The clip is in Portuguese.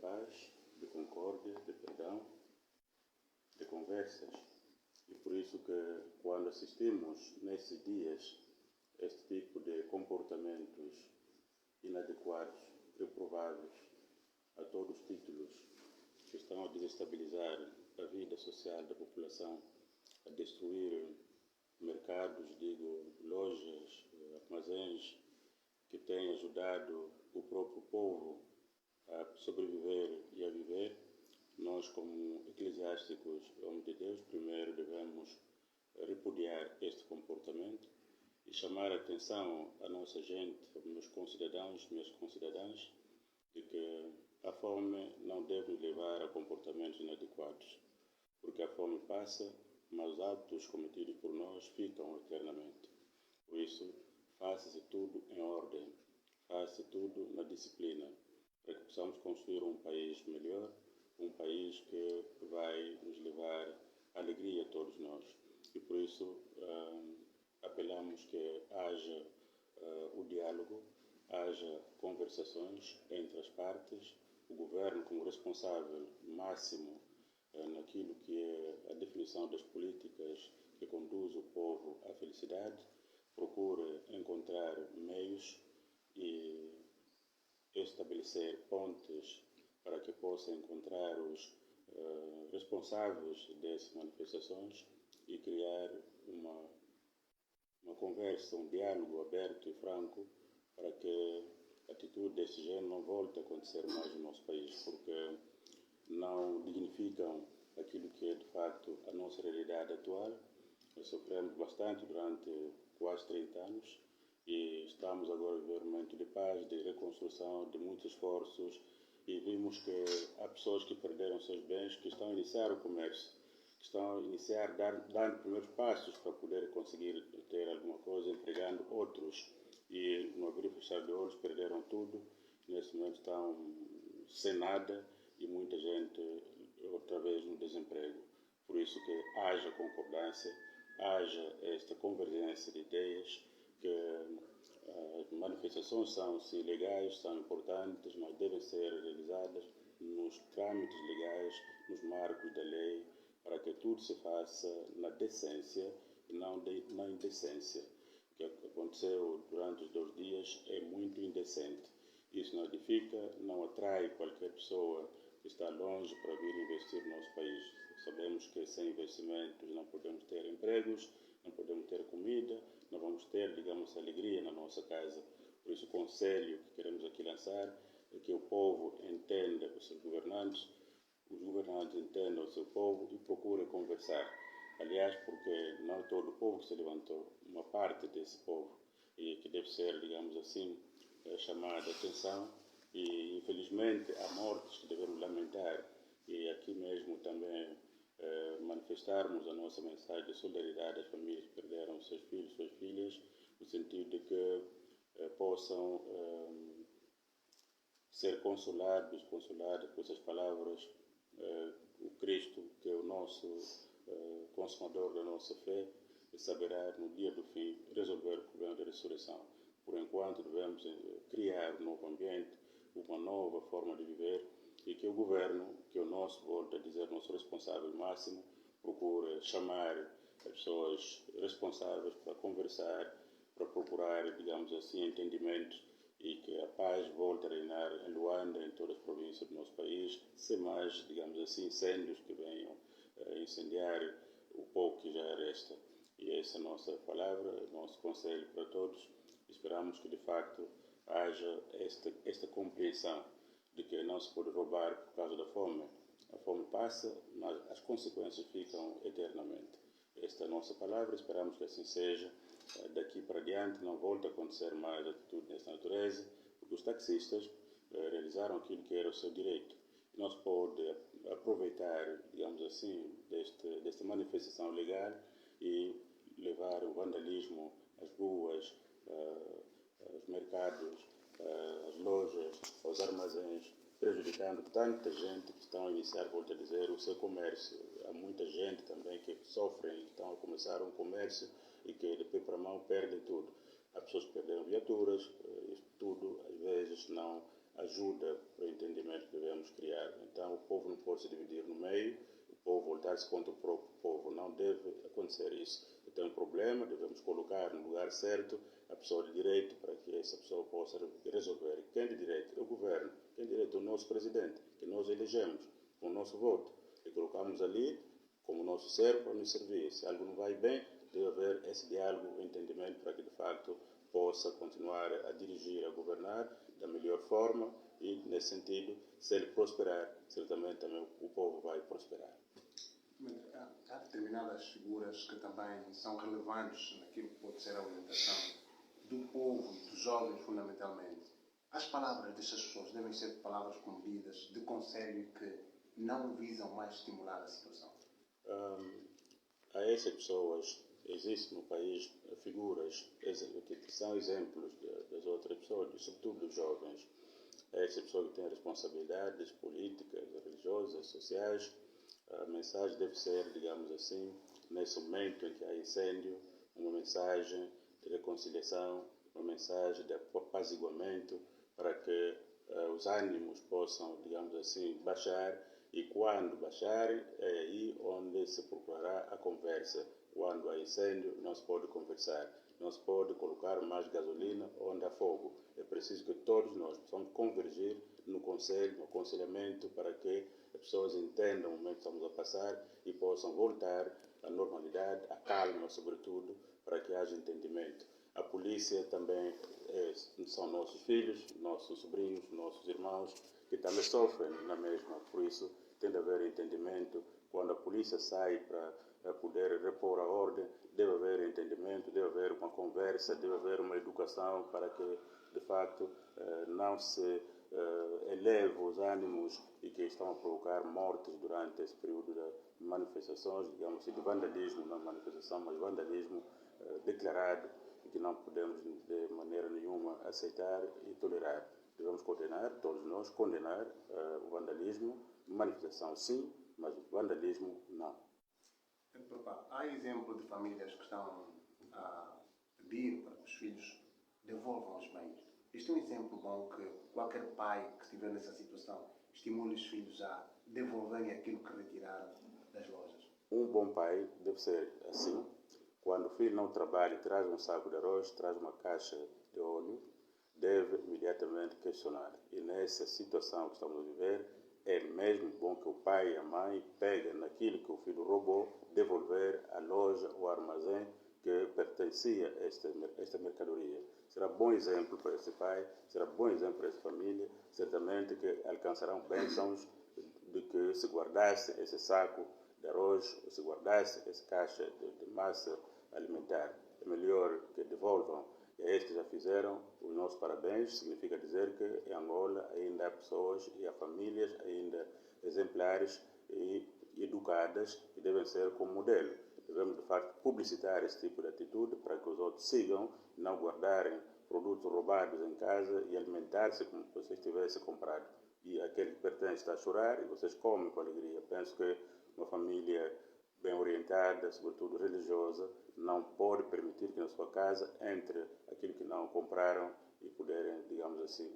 paz, de concórdia, de perdão, de conversas. E por isso que quando assistimos nesses dias este tipo de comportamentos inadequados, reprováveis, a todos os títulos, que estão a desestabilizar a vida social da população, a destruir mercados, lojas, armazéns, que têm ajudado o próprio povo a sobreviver e a viver, nós, como eclesiásticos, homens de Deus, primeiro devemos repudiar este comportamento e chamar a atenção à nossa gente, aos meus concidadãos, minhas concidadãs, de que a fome não deve levar a comportamentos inadequados, porque a fome passa, mas os atos cometidos por nós ficam eternamente. Por isso, faça-se tudo em ordem, faça-se tudo na disciplina, para que possamos construir um país melhor, um país que vai nos levar alegria a todos nós. E por isso apelamos que haja o diálogo, haja conversações entre as partes, o governo como responsável máximo naquilo que é a definição das políticas que conduz o povo à felicidade, procure encontrar meios e estabelecer pontes para que possa encontrar os responsáveis dessas manifestações e criar uma conversa, um diálogo aberto e franco para que a atitude desse género não volte a acontecer mais no nosso país, porque não dignificam aquilo que é de facto a nossa realidade atual. Nós sofremos bastante durante quase 30 anos e estamos agora a viver um momento de paz, de reconstrução, de muitos esforços, e vimos que há pessoas que perderam seus bens, que estão a iniciar o comércio, que estão a iniciar, dando primeiros passos para poder conseguir ter alguma coisa, empregando outros, e no abrir e fechar de olhos perderam tudo, nesse momento estão sem nada e muita gente outra vez no desemprego. Por isso que haja concordância, haja esta convergência de ideias, que as manifestações são sim legais, são importantes, mas devem ser realizadas nos trâmites legais, nos marcos da lei, para que tudo se faça na decência e não na indecência. O que aconteceu durante os 2 dias é muito indecente. Isso não edifica, não atrai qualquer pessoa que está longe para vir investir no nosso país. Sabemos que sem investimentos não podemos ter empregos, não podemos ter comida, não vamos ter, digamos, alegria na nossa casa. Por isso, o conselho que queremos aqui lançar é que o povo entenda os seus governantes entendam o seu povo e procurem conversar. Aliás, porque não é todo o povo que se levantou, uma parte desse povo, e que deve ser, digamos assim, chamada a atenção. E, infelizmente, há mortes que devemos lamentar, e aqui mesmo também manifestarmos a nossa mensagem de solidariedade às famílias que perderam seus filhos, suas filhas, no sentido de que possam ser consoladas com essas palavras. O Cristo, que é o nosso consumador da nossa fé, saberá no dia do fim resolver o problema da ressurreição. Por enquanto devemos criar um novo ambiente, uma nova forma de viver, e que o governo, que é o nosso, volto a dizer, nosso responsável máximo, procure chamar as pessoas responsáveis para conversar, para procurar, digamos assim, entendimentos, e que a paz volte a reinar em Luanda, em todas as províncias do nosso país, sem mais, digamos assim, incêndios que venham incendiar o pouco que já resta. E essa é a nossa palavra, o nosso conselho para todos. Esperamos que, de facto, haja esta compreensão de que não se pode roubar por causa da fome. A fome passa, mas as consequências ficam eternamente. Esta é a nossa palavra, esperamos que assim seja. Daqui para diante não volte a acontecer mais atitude dessa natureza, porque os taxistas realizaram aquilo que era o seu direito. E não se pode aproveitar, digamos assim, desta manifestação legal e levar o vandalismo às ruas, aos mercados, às lojas, aos armazéns, prejudicando tanta gente que estão a iniciar, volto a dizer, o seu comércio. Há muita gente também que sofrem e estão a começar um comércio e que de pé para a mão perdem tudo. Há pessoas que perderam viaturas, isto tudo às vezes não ajuda para o entendimento que devemos criar. Então, o povo não pode se dividir no meio, o povo voltar-se contra o próprio povo. Não deve acontecer isso. Tem um problema, devemos colocar no lugar certo a pessoa de direito para que essa pessoa possa resolver. Quem de direito? É o governo. Quem de direito? É o nosso presidente, que nós elegemos com o nosso voto. E colocamos ali como nosso servo para nos servir. Se algo não vai bem, deve haver esse diálogo, entendimento para que de facto possa continuar a dirigir, a governar da melhor forma e, nesse sentido, se ele prosperar, certamente também o povo vai prosperar. Há determinadas figuras que também são relevantes naquilo que pode ser a orientação do povo e dos jovens, fundamentalmente. As palavras destas pessoas devem ser palavras comedidas, de conselho, que não visam mais estimular a situação. A essas pessoas, existem no país figuras que são exemplos das outras pessoas, sobretudo dos jovens. Essas pessoas que têm responsabilidades políticas, religiosas, sociais. A mensagem deve ser, digamos assim, nesse momento em que há incêndio, uma mensagem de reconciliação, uma mensagem de apaziguamento, para que os ânimos possam, digamos assim, baixar, e quando baixarem, é aí onde se procurará a conversa. Quando há incêndio, não se pode conversar, não se pode colocar mais gasolina onde há fogo. É preciso que todos nós possamos convergir no conselho, no aconselhamento, para que as pessoas entendam o momento que estamos a passar e possam voltar à normalidade, à calma, sobretudo, para que haja entendimento. A polícia também são nossos filhos, nossos sobrinhos, nossos irmãos, que também sofrem na mesma. Por isso, tem de haver entendimento. Quando a polícia sai para poder repor a ordem, deve haver entendimento, deve haver uma conversa, deve haver uma educação para que, de facto, não se eleve os ânimos e que estão a provocar mortes durante esse período de manifestações, digamos assim, de vandalismo, não manifestação, mas vandalismo declarado, e que não podemos de maneira nenhuma aceitar e tolerar. Devemos condenar, todos nós, condenar o vandalismo, manifestação sim, mas o vandalismo não. Há exemplo de famílias que estão a pedir para que os filhos devolvam os bens. Este é um exemplo bom que qualquer pai que estiver nessa situação estimule os filhos a devolverem aquilo que retiraram das lojas. Um bom pai deve ser assim. Quando o filho não trabalha e traz um saco de arroz, traz uma caixa de óleo, deve imediatamente questionar. E nessa situação que estamos a viver, é mesmo bom que o pai e a mãe peguem naquilo que o filho roubou, devolver à loja ou armazém que pertencia a esta mercadoria. Será bom exemplo para esse pai, será bom exemplo para essa família, certamente que alcançarão bênçãos de que se guardasse esse saco de arroz, se guardasse essa caixa de massa alimentar. É melhor que devolvam. E a estes que já fizeram, os nossos parabéns. Significa dizer que em Angola ainda há pessoas e há famílias ainda exemplares e educadas que devem ser como modelo. Devemos, de facto, publicitar esse tipo de atitude para que os outros sigam, não guardarem produtos roubados em casa e alimentar-se como se vocês tivessem comprado. E aquele que pertence está a chorar e vocês comem com alegria. Penso que uma família bem orientada, sobretudo religiosa, não pode permitir que na sua casa entre aquilo que não compraram e puderem, digamos assim,